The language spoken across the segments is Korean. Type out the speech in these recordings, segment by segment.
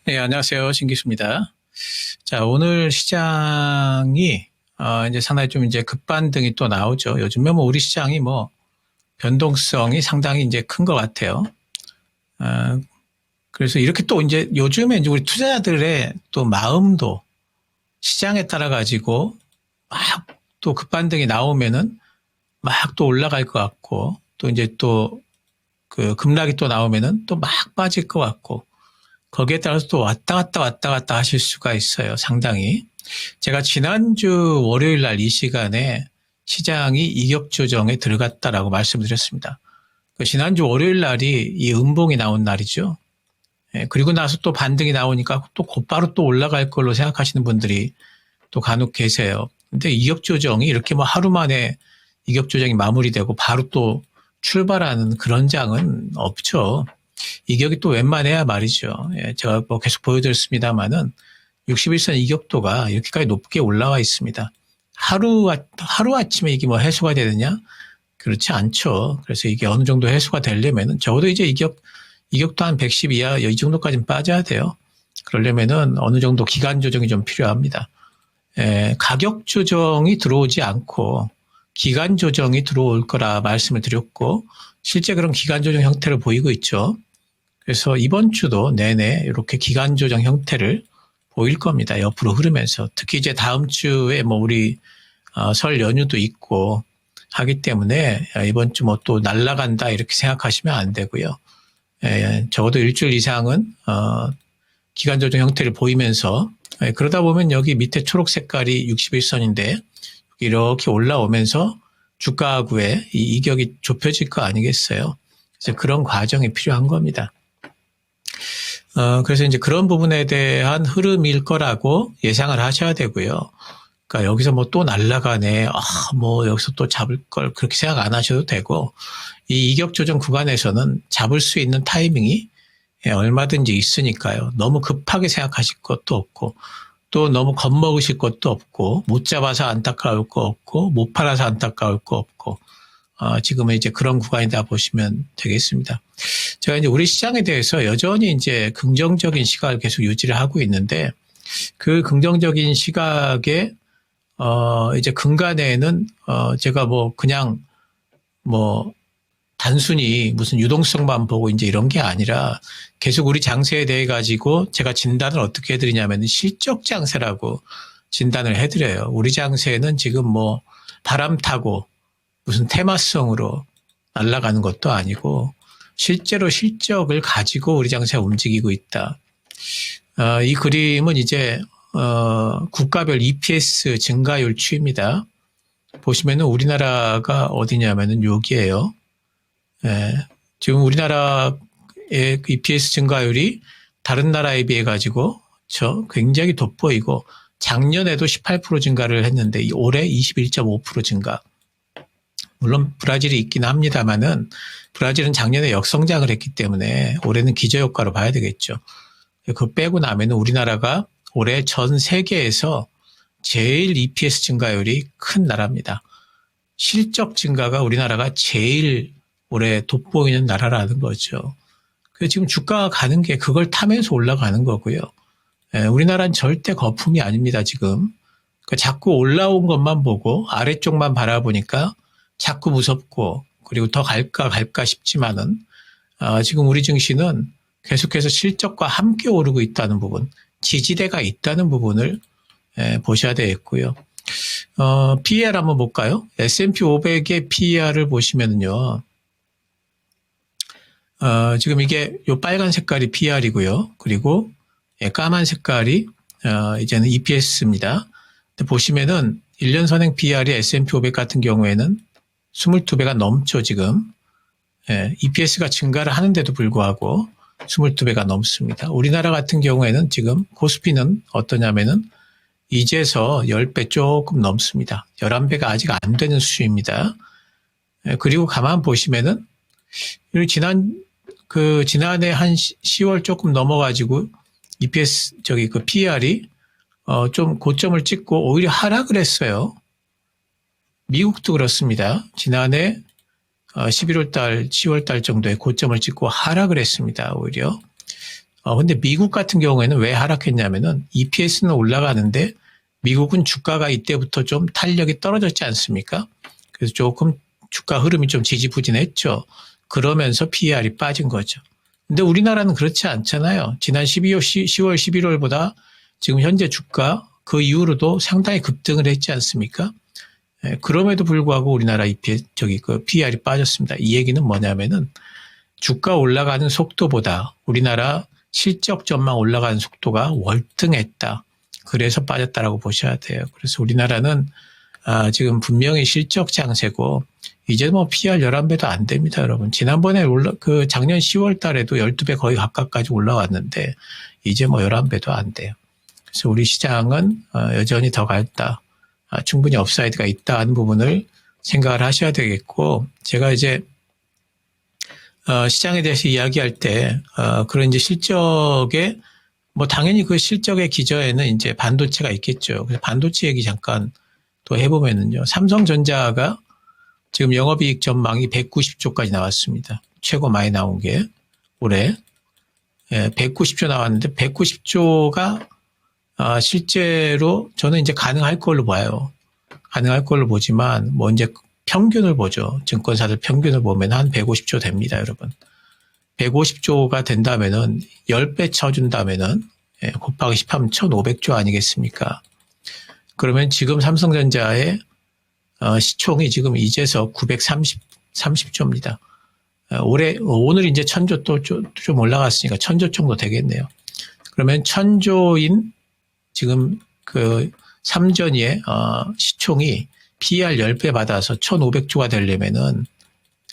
네, 안녕하세요. 신기수입니다. 자, 오늘 시장이, 이제 상당히 좀 이제 급반등이 또 나오죠. 요즘에 뭐 우리 시장이 뭐 변동성이 상당히 이제 큰 것 같아요. 어, 그래서 이렇게 또 이제 요즘에 이제 우리 투자자들의 또 마음도 시장에 따라 가지고 막 또 급반등이 나오면은 막 또 올라갈 것 같고 또 이제 또 그 급락이 또 나오면은 또 막 빠질 것 같고 거기에 따라서 또 왔다 갔다 하실 수가 있어요. 상당히. 제가 지난주 월요일 날 이 시간에 시장이 이격 조정에 들어갔다라고 말씀드렸습니다. 그 지난주 월요일 날이 이 음봉이 나온 날이죠. 예, 그리고 나서 또 반등이 나오니까 또 곧바로 또 올라갈 걸로 생각하시는 분들이 또 간혹 계세요. 근데 이격 조정이 이렇게 뭐 하루 만에 이격 조정이 마무리되고 바로 또 출발하는 그런 장은 없죠. 이격이 또 웬만해야 말이죠. 예, 제가 뭐 계속 보여드렸습니다만은 61선 이격도가 이렇게까지 높게 올라와 있습니다. 하루아침에 이게 뭐 해소가 되느냐? 그렇지 않죠. 그래서 이게 어느 정도 해소가 되려면은 적어도 이제 이격도 한 110 이하 이 정도까지는 빠져야 돼요. 그러려면은 어느 정도 기간 조정이 좀 필요합니다. 가격 조정이 들어오지 않고 기간 조정이 들어올 거라 말씀을 드렸고 실제 그런 기간 조정 형태를 보이고 있죠. 그래서 이번 주도 내내 이렇게 기간 조정 형태를 보일 겁니다. 옆으로 흐르면서. 특히 이제 다음 주에 뭐 우리 설 연휴도 있고 하기 때문에 이번 주 뭐 또 날아간다 이렇게 생각하시면 안 되고요. 적어도 일주일 이상은 기간 조정 형태를 보이면서 그러다 보면 여기 밑에 초록 색깔이 61선인데 이렇게 올라오면서 주가하고의 이 이격이 좁혀질 거 아니겠어요? 그래서 그런 과정이 필요한 겁니다. 그래서 이제 그런 부분에 대한 흐름일 거라고 예상을 하셔야 되고요. 그러니까 여기서 뭐 또 날아가네, 뭐 여기서 또 잡을 걸 그렇게 생각 안 하셔도 되고, 이 이격 조정 구간에서는 잡을 수 있는 타이밍이 얼마든지 있으니까요. 너무 급하게 생각하실 것도 없고, 또 너무 겁먹으실 것도 없고, 못 잡아서 안타까울 거 없고, 못 팔아서 안타까울 거 없고, 지금은 이제 그런 구간이다 보시면 되겠습니다. 제가 이제 우리 시장에 대해서 여전히 이제 긍정적인 시각을 계속 유지를 하고 있는데 그 긍정적인 시각에 이제 근간에는 제가 뭐 그냥 뭐 단순히 무슨 유동성만 보고 이제 이런 게 아니라 계속 우리 장세에 대해 가지고 제가 진단을 어떻게 해드리냐면 실적 장세라고 진단을 해드려요. 우리 장세는 지금 뭐 바람 타고 무슨 테마성으로 날아가는 것도 아니고 실제로 실적을 가지고 우리 장세가 움직이고 있다. 이 그림은 이제 국가별 EPS 증가율 추입니다. 보시면은 우리나라가 어디냐면은 여기에요. 지금 우리나라의 EPS 증가율이 다른 나라에 비해 가지고 굉장히 돋보이고 작년에도 18% 증가를 했는데 올해 21.5% 증가. 물론 브라질이 있긴 합니다만은 브라질은 작년에 역성장을 했기 때문에 올해는 기저효과로 봐야 되겠죠. 그거 빼고 나면 우리나라가 올해 전 세계에서 제일 EPS 증가율이 큰 나라입니다. 실적 증가가 우리나라가 제일 올해 돋보이는 나라라는 거죠. 그래서 지금 주가가 가는 게 그걸 타면서 올라가는 거고요. 우리나라는 절대 거품이 아닙니다, 지금. 그러니까 자꾸 올라온 것만 보고 아래쪽만 바라보니까 자꾸 무섭고 그리고 더 갈까 싶지만은 지금 우리 증시는 계속해서 실적과 함께 오르고 있다는 부분, 지지대가 있다는 부분을 보셔야 되겠고요. PER 한번 볼까요? S&P 500의 PER을 보시면은요. 지금 이게 요 빨간 색깔이 PER이고요. 그리고 까만 색깔이 이제는 EPS입니다. 근데 보시면은 1년 선행 PER이 S&P 500 같은 경우에는 22배가 넘죠, 지금. EPS가 증가를 하는데도 불구하고 22배가 넘습니다. 우리나라 같은 경우에는 지금 코스피는 어떠냐면은 이제서 10배 조금 넘습니다. 11배가 아직 안 되는 수준입니다. 그리고 가만 보시면은 지난해 한 10월 조금 넘어가지고 EPS 그 PER이 좀 고점을 찍고 오히려 하락을 했어요. 미국도 그렇습니다. 지난해 11월 달, 10월 달 정도에 고점을 찍고 하락을 했습니다. 오히려. 근데 미국 같은 경우에는 왜 하락했냐면은 EPS는 올라가는데 미국은 주가가 이때부터 좀 탄력이 떨어졌지 않습니까? 그래서 조금 주가 흐름이 좀 지지부진했죠. 그러면서 PER이 빠진 거죠. 근데 우리나라는 그렇지 않잖아요. 지난 10월, 11월보다 지금 현재 주가 그 이후로도 상당히 급등을 했지 않습니까? 그럼에도 불구하고 우리나라 PER이 빠졌습니다. 이 얘기는 뭐냐면은 주가 올라가는 속도보다 우리나라 실적 전망 올라가는 속도가 월등했다. 그래서 빠졌다라고 보셔야 돼요. 그래서 우리나라는 지금 분명히 실적 장세고 이제 뭐 PER 11배도 안 됩니다, 여러분. 지난번에 작년 10월 달에도 12배 거의 가깝까지 올라왔는데 이제 뭐 11배도 안 돼요. 그래서 우리 시장은 여전히 더 갈다. 충분히 업사이드가 있다 하는 부분을 생각을 하셔야 되겠고, 제가 이제 시장에 대해서 이야기할 때 그런 이제 실적에 뭐 당연히 그 실적의 기저에는 이제 반도체가 있겠죠. 그래서 반도체 얘기 잠깐 또 해보면은요. 삼성전자가 지금 영업이익 전망이 190조까지 나왔습니다. 최고 많이 나온 게 올해 190조 나왔는데 190조가 실제로 저는 이제 가능할 걸로 봐요. 가능할 걸로 보지만 뭐 이제 평균을 보죠. 증권사들 평균을 보면 한 150조 됩니다, 여러분. 150조가 된다면은 10배 쳐준다면은 곱하기 10하면 1,500조 아니겠습니까? 그러면 지금 삼성전자의 시총이 지금 이제서 930조입니다. 오늘 이제 1,000조 또 좀 올라갔으니까 1,000조 정도 되겠네요. 그러면 1,000조인 지금 그 삼전이의 시총이 PER 10배 받아서 1,500조가 되려면은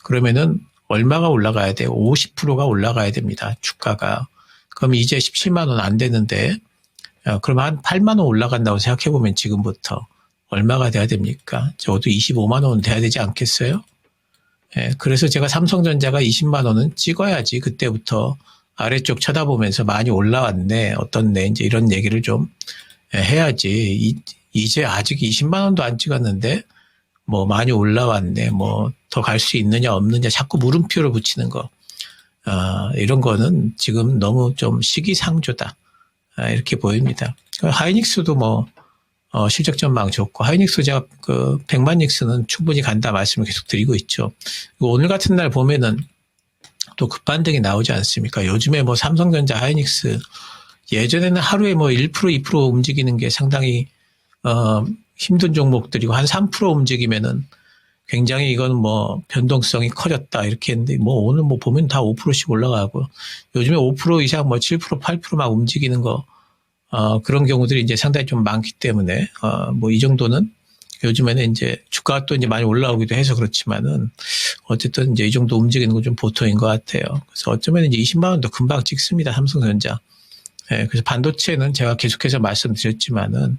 그러면은 얼마가 올라가야 돼요? 50%가 올라가야 됩니다. 주가가. 그럼 이제 17만 원 안 되는데 그럼 한 8만 원 올라간다고 생각해 보면 지금부터 얼마가 돼야 됩니까? 적어도 25만 원은 돼야 되지 않겠어요? 그래서 제가 삼성전자가 20만 원은 찍어야지 그때부터 아래쪽 쳐다보면서 많이 올라왔네, 어떻네, 이제 이런 얘기를 좀 해야지. 이제 아직 20만 원도 안 찍었는데 뭐 많이 올라왔네, 뭐 더 갈 수 있느냐 없느냐 자꾸 물음표를 붙이는 거, 이런 거는 지금 너무 좀 시기상조다, 이렇게 보입니다. 하이닉스도 뭐 실적 전망 좋고, 하이닉스 제가 그 백만닉스는 충분히 간다 말씀을 계속 드리고 있죠. 오늘 같은 날 보면은 또 급반등이 나오지 않습니까? 요즘에 뭐 삼성전자, 하이닉스 예전에는 하루에 뭐 1%, 2% 움직이는 게 상당히 힘든 종목들이고 한 3% 움직이면은 굉장히 이건 뭐 변동성이 커졌다 이렇게 했는데 뭐 오늘 뭐 보면 다 5%씩 올라가고 요즘에 5% 이상 뭐 7%, 8% 막 움직이는 거 그런 경우들이 이제 상당히 좀 많기 때문에 뭐 이 정도는 요즘에는 이제 주가가 또 이제 많이 올라오기도 해서 그렇지만은 어쨌든 이제 이 정도 움직이는 건 좀 보통인 것 같아요. 그래서 어쩌면 이제 20만 원도 금방 찍습니다. 삼성전자. 그래서 반도체는 제가 계속해서 말씀드렸지만은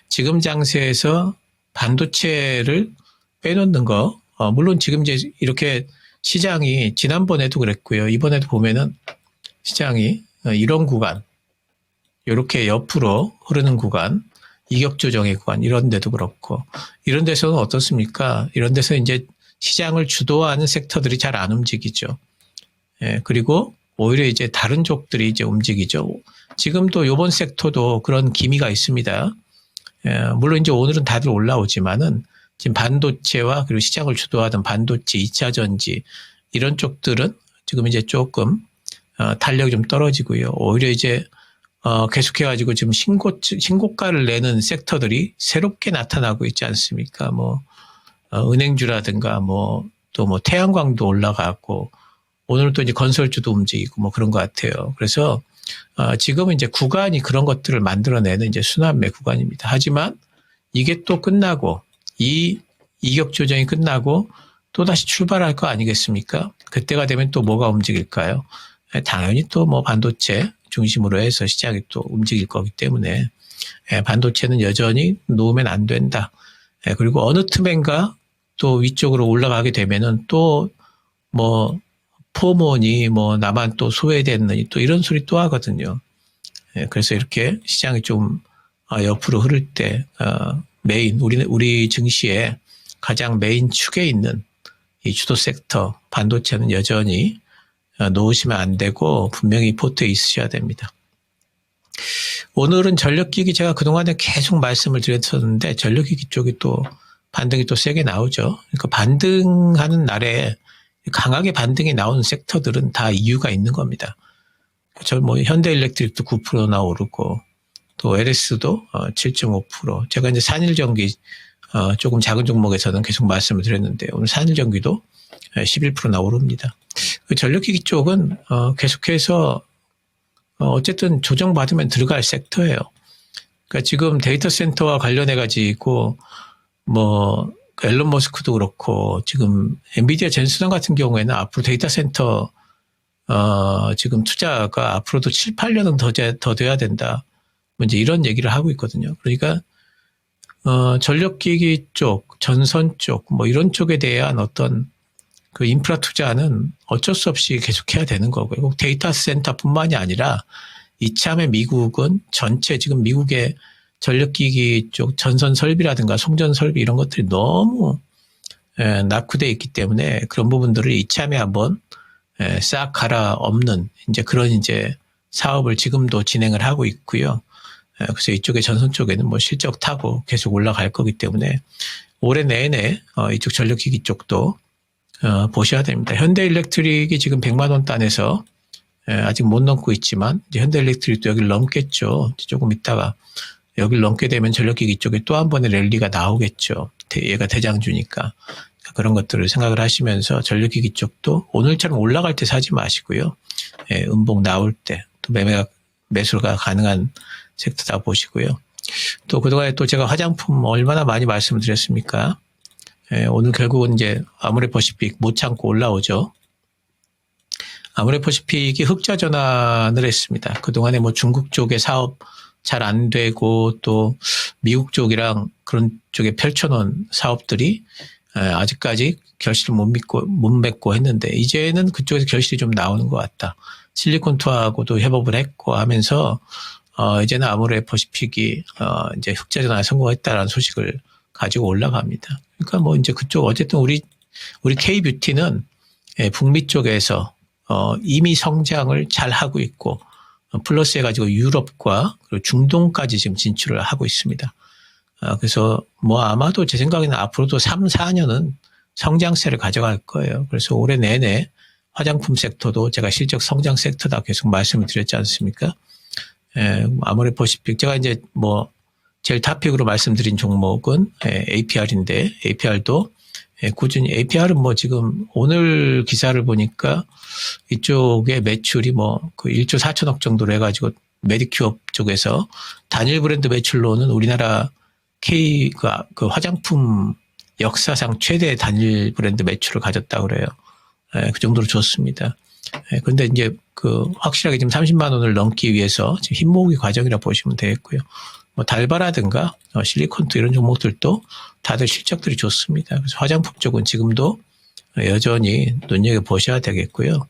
지금 장세에서 반도체를 빼놓는 거, 물론 지금 이제 이렇게 시장이 지난번에도 그랬고요. 이번에도 보면은 시장이 이런 구간, 이렇게 옆으로 흐르는 구간, 이격 조정의 구간, 이런 데도 그렇고, 이런 데서는 어떻습니까? 이런 데서 이제 시장을 주도하는 섹터들이 잘 안 움직이죠. 그리고 오히려 이제 다른 쪽들이 이제 움직이죠. 지금도 요번 섹터도 그런 기미가 있습니다. 물론 이제 오늘은 다들 올라오지만은 지금 반도체와 그리고 시장을 주도하던 반도체, 2차 전지 이런 쪽들은 지금 이제 조금 탄력이 좀 떨어지고요. 오히려 이제 계속해가지고 지금 신고가를 내는 섹터들이 새롭게 나타나고 있지 않습니까? 뭐 은행주라든가 뭐 또 뭐 태양광도 올라가고 오늘 또 이제 건설주도 움직이고 뭐 그런 것 같아요. 그래서 지금은 이제 구간이 그런 것들을 만들어내는 이제 순환매 구간입니다. 하지만 이게 또 끝나고 이 이격 조정이 끝나고 또 다시 출발할 거 아니겠습니까? 그때가 되면 또 뭐가 움직일까요? 당연히 또 뭐 반도체 중심으로 해서 시장이 또 움직일 거기 때문에 반도체는 여전히 놓으면 안 된다. 그리고 어느 틈엔가 또 위쪽으로 올라가게 되면은 또 뭐 포모니 뭐 나만 또 소외됐느니 또 이런 소리 또 하거든요. 그래서 이렇게 시장이 좀 옆으로 흐를 때 메인 우리 증시의 가장 메인 축에 있는 이 주도 섹터 반도체는 여전히 놓으시면 안 되고 분명히 포트에 있으셔야 됩니다. 오늘은 전력기기 제가 그동안에 계속 말씀을 드렸었는데 전력기기 쪽이 또 반등이 또 세게 나오죠. 그러니까 반등하는 날에 강하게 반등이 나오는 섹터들은 다 이유가 있는 겁니다. 저 뭐 현대일렉트릭도 9%나 오르고 또 LS도 7.5%. 제가 이제 산일전기 조금 작은 종목에서는 계속 말씀을 드렸는데 오늘 산일전기도 11%나 오릅니다. 그 전력기기 쪽은 계속해서 어쨌든 조정받으면 들어갈 섹터예요. 그러니까 지금 데이터 센터와 관련해 가지고 뭐 앨런 머스크도 그렇고 지금 엔비디아 jensen 같은 경우에는 앞으로 데이터 센터 지금 투자가 앞으로도 7, 8년은 더 돼야 된다. 이제 이런 얘기를 하고 있거든요. 그러니까 전력기기 쪽, 전선 쪽, 뭐 이런 쪽에 대한 어떤 그 인프라 투자는 어쩔 수 없이 계속해야 되는 거고요. 꼭 데이터 센터뿐만이 아니라 이참에 미국은 전체 지금 미국의 전력기기 쪽 전선 설비라든가 송전 설비 이런 것들이 너무 낙후되어 있기 때문에 그런 부분들을 이참에 한번 싹 갈아엎는 이제 그런 이제 사업을 지금도 진행을 하고 있고요. 그래서 이쪽에 전선 쪽에는 뭐 실적 타고 계속 올라갈 거기 때문에 올해 내내 이쪽 전력기기 쪽도 보셔야 됩니다. 현대일렉트릭이 지금 100만 원 단에서 아직 못 넘고 있지만 이제 현대일렉트릭도 여기를 넘겠죠. 조금 있다가 여기를 넘게 되면 전력기기 쪽에 또 한 번의 랠리가 나오겠죠. 얘가 대장주니까. 그런 것들을 생각을 하시면서 전력기기 쪽도 오늘처럼 올라갈 때 사지 마시고요. 음봉 나올 때 또 매수가 가능한 섹터다 보시고요. 또 그동안에 또 제가 화장품 얼마나 많이 말씀을 드렸습니까? 오늘 결국은 이제 아모레퍼시픽 못 참고 올라오죠. 아모레퍼시픽이 흑자 전환을 했습니다. 그동안에 뭐 중국 쪽의 사업 잘 안 되고 또 미국 쪽이랑 그런 쪽에 펼쳐놓은 사업들이 아직까지 결실을 못 맺고 했는데 이제는 그쪽에서 결실이 좀 나오는 것 같다. 실리콘투하고도 협업을 했고 하면서 이제는 아모레퍼시픽이 이제 흑자 전환에 성공했다라는 소식을 가지고 올라갑니다. 그러니까 뭐 이제 그쪽 어쨌든 우리 K뷰티는 북미 쪽에서 이미 성장을 잘 하고 있고 플러스 해가지고 유럽과 그리고 중동까지 지금 진출을 하고 있습니다. 그래서 뭐 아마도 제 생각에는 앞으로도 3, 4년은 성장세를 가져갈 거예요. 그래서 올해 내내 화장품 섹터도 제가 실적 성장 섹터다 계속 말씀을 드렸지 않습니까? 아모레퍼시픽 제가 이제 뭐 제일 탑픽으로 말씀드린 종목은 APR인데 APR도 꾸준히 APR은 뭐 지금 오늘 기사를 보니까 이쪽에 매출이 뭐 그 1조 4천억 정도로 해가지고 메디큐어 쪽에서 단일 브랜드 매출로는 우리나라 그 화장품 역사상 최대 단일 브랜드 매출을 가졌다고 그래요. 그 정도로 좋습니다. 근데 이제 그 확실하게 지금 30만 원을 넘기 위해서 지금 힘 모으기 과정이라 보시면 되겠고요. 뭐 달바라든가 실리콘투 이런 종목들도 다들 실적들이 좋습니다. 그래서 화장품 쪽은 지금도 여전히 눈여겨보셔야 되겠고요.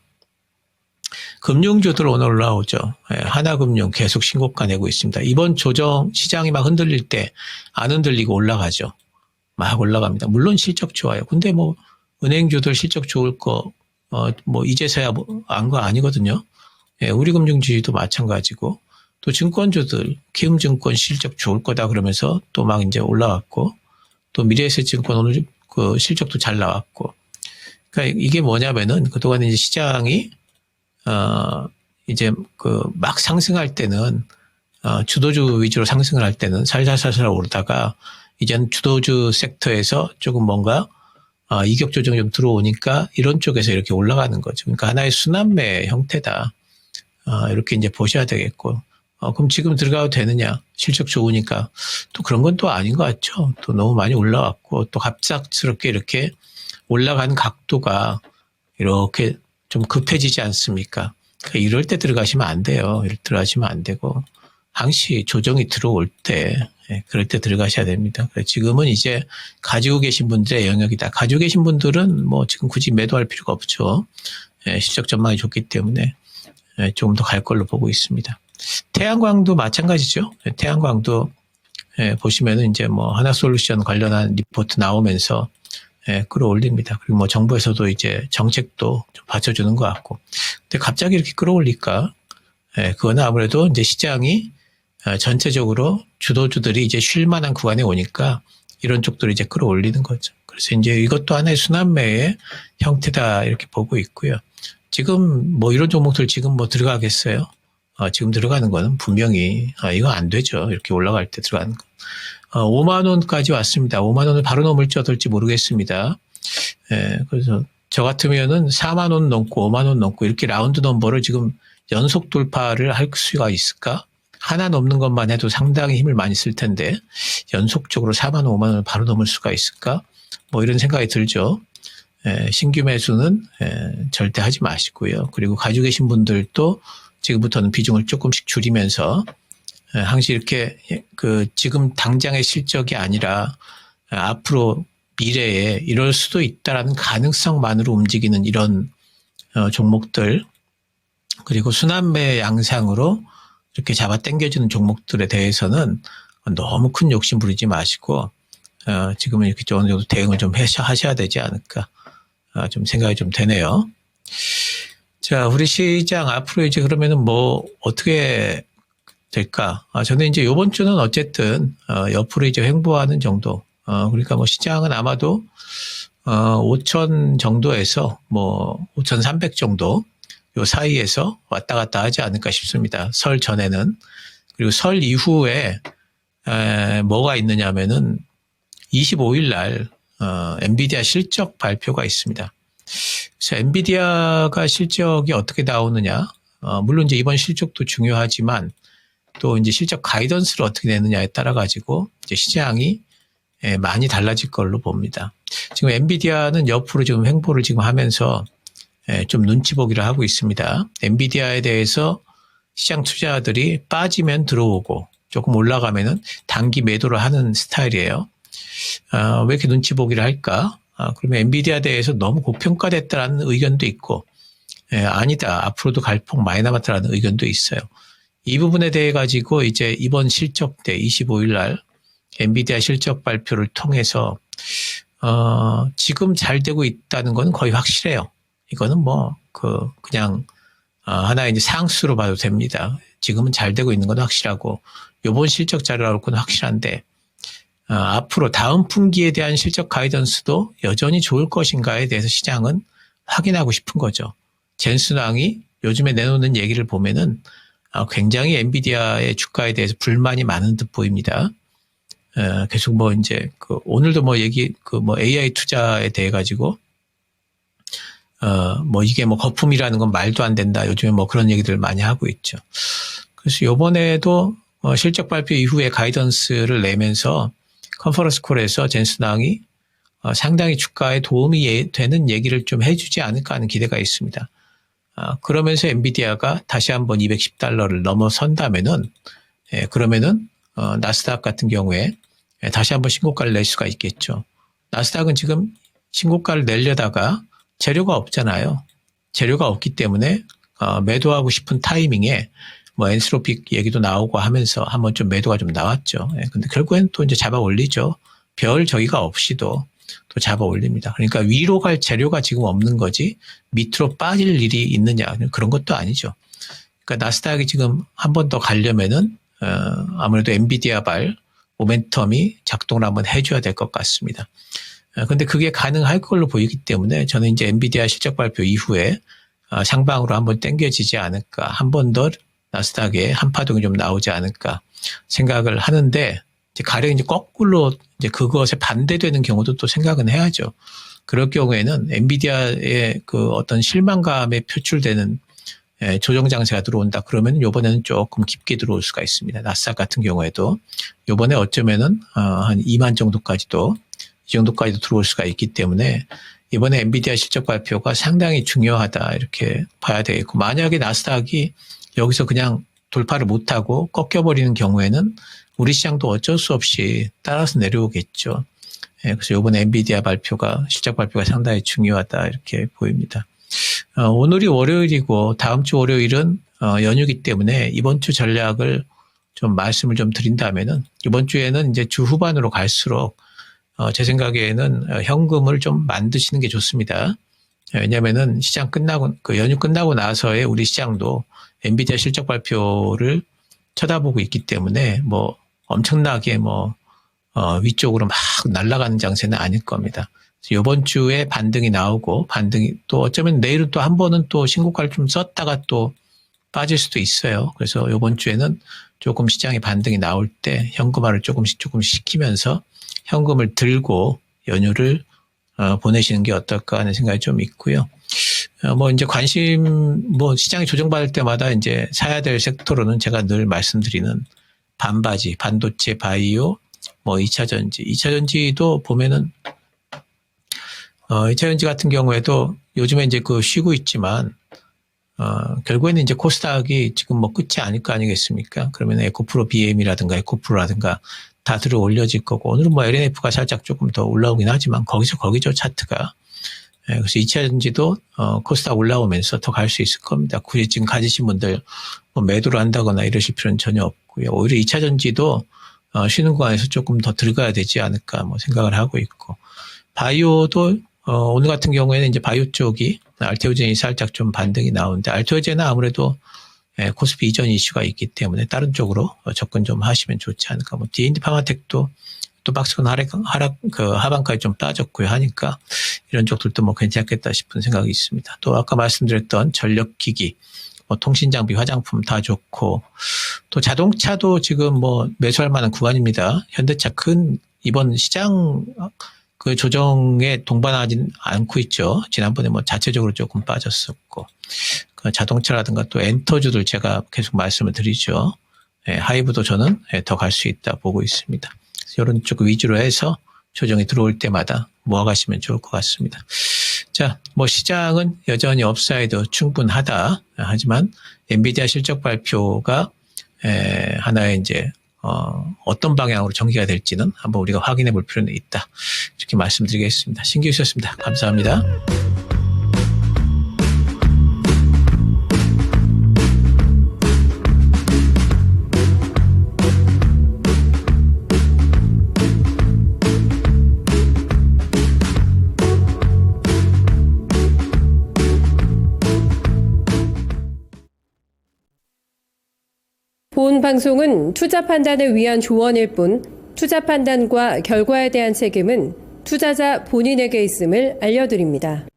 금융주들 오늘 올라오죠. 하나금융 계속 신고가 내고 있습니다. 이번 조정 시장이 막 흔들릴 때 안 흔들리고 올라가죠. 막 올라갑니다. 물론 실적 좋아요. 근데 뭐 은행주들 실적 좋을 거 뭐 이제서야 안 거 아니거든요. 우리 금융주도 마찬가지고 또 증권주들 키움증권 실적 좋을 거다 그러면서 또 막 이제 올라왔고 또 미래에셋증권 오늘 그 실적도 잘 나왔고 그러니까 이게 뭐냐면은 그동안 이제 시장이 이제 그 막 상승할 때는 주도주 위주로 상승을 할 때는 살살살살 오르다가 이제는 주도주 섹터에서 조금 뭔가 이격 조정이 좀 들어오니까 이런 쪽에서 이렇게 올라가는 거죠. 그러니까 하나의 순환매 형태다. 이렇게 이제 보셔야 되겠고. 그럼 지금 들어가도 되느냐? 실적 좋으니까. 또 그런 건 또 아닌 것 같죠. 또 너무 많이 올라왔고 또 갑작스럽게 이렇게 올라간 각도가 이렇게 좀 급해지지 않습니까? 그러니까 이럴 때 들어가시면 안 돼요. 이럴 때 들어가시면 안 되고. 항시 조정이 들어올 때 그럴 때 들어가셔야 됩니다. 지금은 이제 가지고 계신 분들의 영역이다. 가지고 계신 분들은 뭐 지금 굳이 매도할 필요가 없죠. 실적 전망이 좋기 때문에 조금 더 갈 걸로 보고 있습니다. 태양광도 마찬가지죠. 태양광도 보시면은 이제 뭐 하나솔루션 관련한 리포트 나오면서 끌어올립니다. 그리고 뭐 정부에서도 이제 정책도 좀 받쳐주는 것 같고. 근데 갑자기 이렇게 끌어올릴까? 그거는 아무래도 이제 시장이 전체적으로 주도주들이 이제 쉴 만한 구간에 오니까 이런 쪽들을 이제 끌어올리는 거죠. 그래서 이제 이것도 하나의 순환매의 형태다 이렇게 보고 있고요. 지금 뭐 이런 종목들 지금 뭐 들어가겠어요? 지금 들어가는 거는 분명히 이거 안 되죠. 이렇게 올라갈 때 들어가는 거. 5만 원까지 왔습니다. 5만 원을 바로 넘을지 어떨지 모르겠습니다. 그래서 저 같으면은 4만 원 넘고 5만 원 넘고 이렇게 라운드 넘버를 지금 연속 돌파를 할 수가 있을까? 하나 넘는 것만 해도 상당히 힘을 많이 쓸 텐데 연속적으로 4만 원, 5만 원을 바로 넘을 수가 있을까? 뭐 이런 생각이 들죠. 신규 매수는 절대 하지 마시고요. 그리고 가지고 계신 분들도 지금부터는 비중을 조금씩 줄이면서 항상 이렇게 지금 당장의 실적이 아니라 앞으로 미래에 이럴 수도 있다라는 가능성만으로 움직이는 이런 종목들, 그리고 순환매 양상으로 이렇게 잡아 당겨주는 종목들에 대해서는 너무 큰 욕심 부리지 마시고 지금은 이렇게 어느 정도 대응을 좀 하셔야 되지 않을까 좀 생각이 좀 되네요. 자, 우리 시장 앞으로 이제 그러면은 뭐 어떻게 될까? 저는 이제 이번 주는 어쨌든 옆으로 이제 횡보하는 정도. 그러니까 뭐 시장은 아마도 5천 정도에서 뭐 5,300 정도 요 사이에서 왔다 갔다 하지 않을까 싶습니다. 설 전에는. 그리고 설 이후에 뭐가 있느냐면은 25일 날 엔비디아 실적 발표가 있습니다. 그래서 엔비디아가 실적이 어떻게 나오느냐, 물론 이제 이번 실적도 중요하지만 또 이제 실적 가이던스를 어떻게 내느냐에 따라 가지고 이제 시장이 많이 달라질 걸로 봅니다. 지금 엔비디아는 옆으로 지금 횡보를 지금 하면서 좀 눈치 보기를 하고 있습니다. 엔비디아에 대해서 시장 투자자들이 빠지면 들어오고 조금 올라가면은 단기 매도를 하는 스타일이에요. 왜 이렇게 눈치 보기를 할까? 그러면 엔비디아에 대해서 너무 고평가됐다라는 의견도 있고, 아니다, 앞으로도 갈 폭 많이 남았다라는 의견도 있어요. 이 부분에 대해 가지고 이제 이번 실적 때 25일 날 엔비디아 실적 발표를 통해서 지금 잘 되고 있다는 건 거의 확실해요. 이거는 뭐 그냥 하나의 이제 상수로 봐도 됩니다. 지금은 잘 되고 있는 건 확실하고 이번 실적 잘 나올 건 확실한데 앞으로 다음 분기에 대한 실적 가이던스도 여전히 좋을 것인가에 대해서 시장은 확인하고 싶은 거죠. 젠슨왕이 요즘에 내놓는 얘기를 보면은 굉장히 엔비디아의 주가에 대해서 불만이 많은 듯 보입니다. 계속 뭐 이제 오늘도 뭐 뭐 AI 투자에 대해 가지고 뭐 이게 뭐 거품이라는 건 말도 안 된다. 요즘에 뭐 그런 얘기들 많이 하고 있죠. 그래서 요번에도 실적 발표 이후에 가이던스를 내면서 컨퍼런스 콜에서 젠슨왕이 상당히 주가에 도움이 되는 얘기를 좀 해주지 않을까 하는 기대가 있습니다. 그러면서 엔비디아가 다시 한번 $210를 넘어선다면은, 그러면은, 나스닥 같은 경우에 다시 한번 신고가를 낼 수가 있겠죠. 나스닥은 지금 신고가를 내려다가 재료가 없잖아요. 재료가 없기 때문에, 매도하고 싶은 타이밍에 뭐 엔스로픽 얘기도 나오고 하면서 한번 좀 매도가 좀 나왔죠. 근데 결국엔 또 이제 잡아 올리죠. 별 저기가 없이도 또 잡아 올립니다. 그러니까 위로 갈 재료가 지금 없는 거지 밑으로 빠질 일이 있느냐 그런 것도 아니죠. 그러니까 나스닥이 지금 한 번 더 가려면은 아무래도 엔비디아발 모멘텀이 작동을 한번 해줘야 될 것 같습니다. 근데 그게 가능할 걸로 보이기 때문에 저는 이제 엔비디아 실적 발표 이후에 상방으로 한번 당겨지지 않을까, 한 번 더 나스닥에 한파동이 좀 나오지 않을까 생각을 하는데, 이제 가령 이제 거꾸로 이제 그것에 반대되는 경우도 또 생각은 해야죠. 그럴 경우에는 엔비디아의 어떤 실망감에 표출되는 조정 장세가 들어온다. 그러면 이번에는 조금 깊게 들어올 수가 있습니다. 나스닥 같은 경우에도 이번에 어쩌면은 한 2만 정도까지도, 이 정도까지도 들어올 수가 있기 때문에 이번에 엔비디아 실적 발표가 상당히 중요하다 이렇게 봐야 되겠고, 만약에 나스닥이 여기서 그냥 돌파를 못하고 꺾여버리는 경우에는 우리 시장도 어쩔 수 없이 따라서 내려오겠죠. 그래서 이번에 엔비디아 실적 발표가 상당히 중요하다 이렇게 보입니다. 오늘이 월요일이고 다음 주 월요일은 연휴이기 때문에 이번 주 전략을 좀 말씀을 좀 드린다면은, 이번 주에는 이제 주 후반으로 갈수록 제 생각에는 현금을 좀 만드시는 게 좋습니다. 왜냐면은 시장 끝나고, 연휴 끝나고 나서의 우리 시장도 엔비디아 실적 발표를 쳐다보고 있기 때문에 뭐 엄청나게 위쪽으로 막 날아가는 장세는 아닐 겁니다. 이번 주에 반등이 나오고 반등이 또 어쩌면 내일은 또 한 번은 또 신고가를 좀 썼다가 또 빠질 수도 있어요. 그래서 이번 주에는 조금 시장에 반등이 나올 때 현금화를 조금씩 시키면서 현금을 들고 연휴를 보내시는 게 어떨까 하는 생각이 좀 있고요. 이제 시장이 조정받을 때마다 이제 사야 될 섹터로는 제가 늘 말씀드리는 반바지, 반도체, 바이오, 2차전지. 2차전지도 보면은, 2차전지 같은 경우에도 요즘에 이제 쉬고 있지만, 결국에는 이제 코스닥이 지금 끝이 아닐 거 아니겠습니까? 그러면 에코프로 BM이라든가 에코프로라든가 다 들어 올려질 거고, 오늘은 LNF가 살짝 조금 더 올라오긴 하지만, 거기죠, 차트가. 그래서 2차전지도, 코스닥 올라오면서 더 갈 수 있을 겁니다. 굳이 지금 가지신 분들, 매도를 한다거나 이러실 필요는 전혀 없고요. 오히려 2차전지도, 쉬는 구간에서 조금 더 들어가야 되지 않을까, 생각을 하고 있고. 바이오도, 오늘 같은 경우에는 이제 바이오 쪽이, 알테오젠이 살짝 좀 반등이 나오는데, 알테오젠은 아무래도, 코스피 이전 이슈가 있기 때문에 다른 쪽으로 접근 좀 하시면 좋지 않을까. D&D 파마텍도 또 박스권 하반까지 좀 빠졌고요 하니까 이런 쪽들도 괜찮겠다 싶은 생각이 있습니다. 또 아까 말씀드렸던 전력기기, 통신장비, 화장품 다 좋고, 또 자동차도 지금 매수할 만한 구간입니다. 현대차 이번 시장 조정에 동반하진 않고 있죠. 지난번에 자체적으로 조금 빠졌었고, 자동차라든가 또 엔터주들 제가 계속 말씀을 드리죠. 하이브도 저는 더 갈 수 있다 보고 있습니다. 이런 쪽 위주로 해서 조정이 들어올 때마다 모아가시면 좋을 것 같습니다. 자, 시장은 여전히 업사이드 충분하다. 하지만 엔비디아 실적 발표가 하나의 이제 어떤 방향으로 전개가 될지는 한번 우리가 확인해 볼 필요는 있다. 이렇게 말씀드리겠습니다. 신기우셨습니다. 감사합니다. 본 방송은 투자 판단을 위한 조언일 뿐 투자 판단과 결과에 대한 책임은 투자자 본인에게 있음을 알려드립니다.